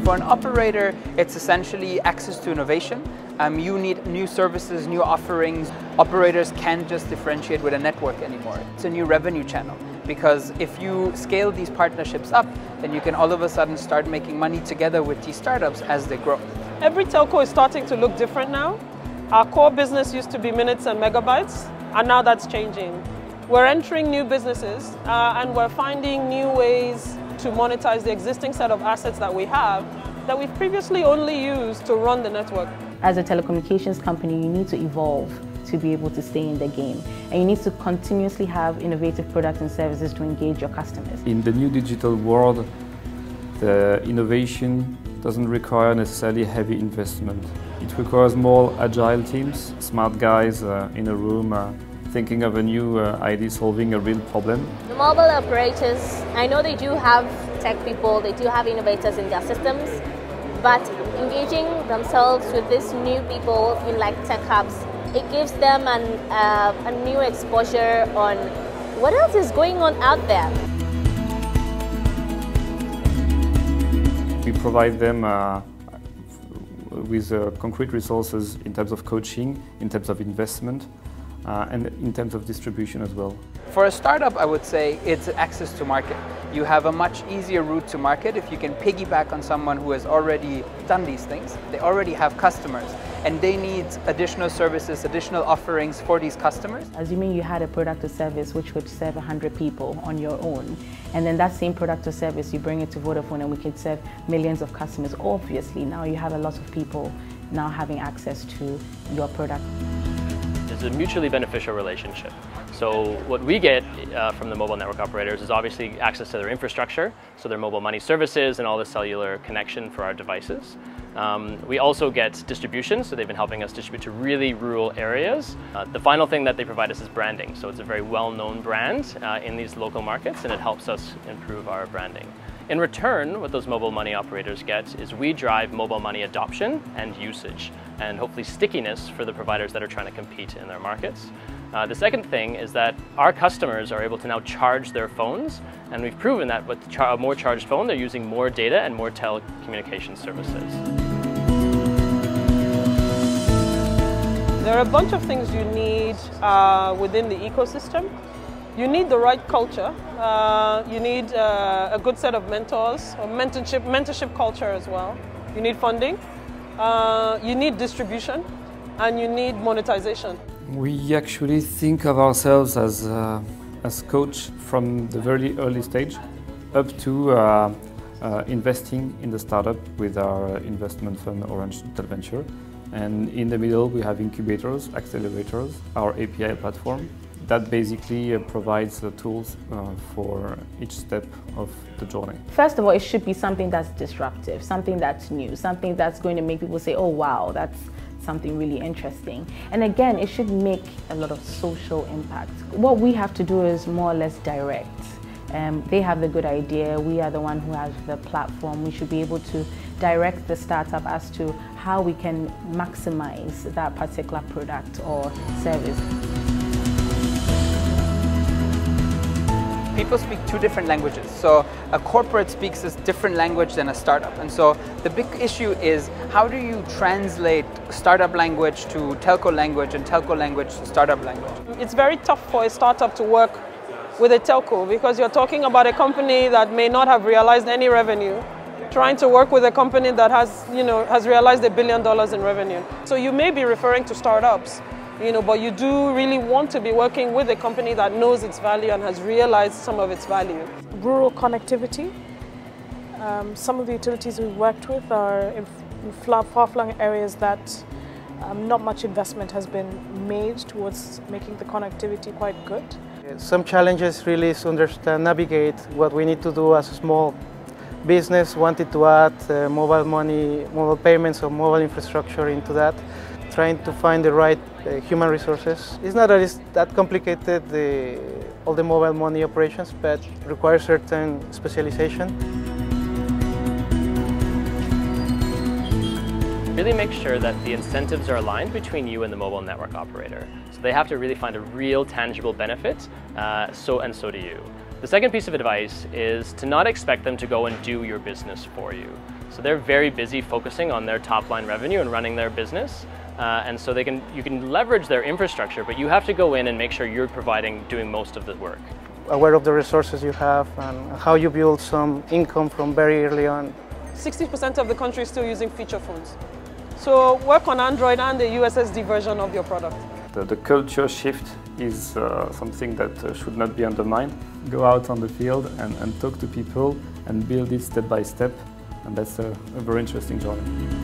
For an operator, it's essentially access to innovation. You need new services, new offerings. Operators can't just differentiate with a network anymore. It's a new revenue channel, because if you scale these partnerships up, then you can all of a sudden start making money together with these startups as they grow. Every telco is starting to look different now. Our core business used to be minutes and megabytes, and now that's changing. We're entering new businesses and we're finding new ways to monetize the existing set of assets that we have that we've previously only used to run the network. As a telecommunications company, you need to evolve to be able to stay in the game. And you need to continuously have innovative products and services to engage your customers. In the new digital world, the innovation doesn't require necessarily heavy investment. It requires more agile teams, smart guys in a room thinking of a new idea, solving a real problem. The mobile operators, I know they do have tech people, they do have innovators in their systems, but engaging themselves with these new people in like tech hubs, it gives them a new exposure on what else is going on out there. We provide them with concrete resources in terms of coaching, in terms of investment, and in terms of distribution as well. For a startup, I would say it's access to market. You have a much easier route to market if you can piggyback on someone who has already done these things. They already have customers and they need additional services, additional offerings for these customers. Assuming you had a product or service which would serve 100 people on your own, and then that same product or service, you bring it to Vodafone and we could serve millions of customers. Obviously, now you have a lot of people now having access to your product. It's a mutually beneficial relationship. So what we get from the mobile network operators is obviously access to their infrastructure, so their mobile money services and all the cellular connection for our devices. We also get distribution, so they've been helping us distribute to really rural areas. The final thing that they provide us is branding, so it's a very well-known brand in these local markets, and it helps us improve our branding. In return, what those mobile money operators get is we drive mobile money adoption and usage, and hopefully stickiness for the providers that are trying to compete in their markets. The second thing is that our customers are able to now charge their phones, and we've proven that with a more charged phone, they're using more data and more telecommunication services. There are a bunch of things you need within the ecosystem. You need the right culture. You need a good set of mentors, or mentorship culture as well. You need funding. You need distribution, and you need monetization. We actually think of ourselves as coach from the very early stage up to investing in the startup with our investment fund Orange Digital Venture. And in the middle we have incubators, accelerators, our API platform that basically provides the tools for each step of the journey. First of all, it should be something that's disruptive, something that's new, something that's going to make people say, oh wow, that's something really interesting. And again, it should make a lot of social impact. What we have to do is more or less direct. They have the good idea, we are the one who has the platform. We should be able to direct the startup as to how we can maximize that particular product or service. People speak two different languages. So a corporate speaks a different language than a startup. And so the big issue is, how do you translate startup language to telco language and telco language to startup language? It's very tough for a startup to work with a telco because you're talking about a company that may not have realized any revenue, trying to work with a company that has realized $1 billion in revenue. So you may be referring to startups, but you do really want to be working with a company that knows its value and has realized some of its value. Rural connectivity. Some of the utilities we've worked with are in far-flung areas that not much investment has been made towards making the connectivity quite good. Some challenges really is to navigate what we need to do as a small business, wanted to add mobile money, mobile payments or mobile infrastructure into that, trying to find the right human resources. It's not that complicated, all the mobile money operations, but requires certain specialization. Really make sure that the incentives are aligned between you and the mobile network operator. So they have to really find a real tangible benefit, and so do you. The second piece of advice is to not expect them to go and do your business for you. So they're very busy focusing on their top line revenue and running their business. And so you can leverage their infrastructure, but you have to go in and make sure you're doing most of the work. Aware of the resources you have and how you build some income from very early on. 60% of the country is still using feature phones. So work on Android and the USSD version of your product. The culture shift is something that should not be undermined. Go out on the field and talk to people and build it step by step, and that's a very interesting journey.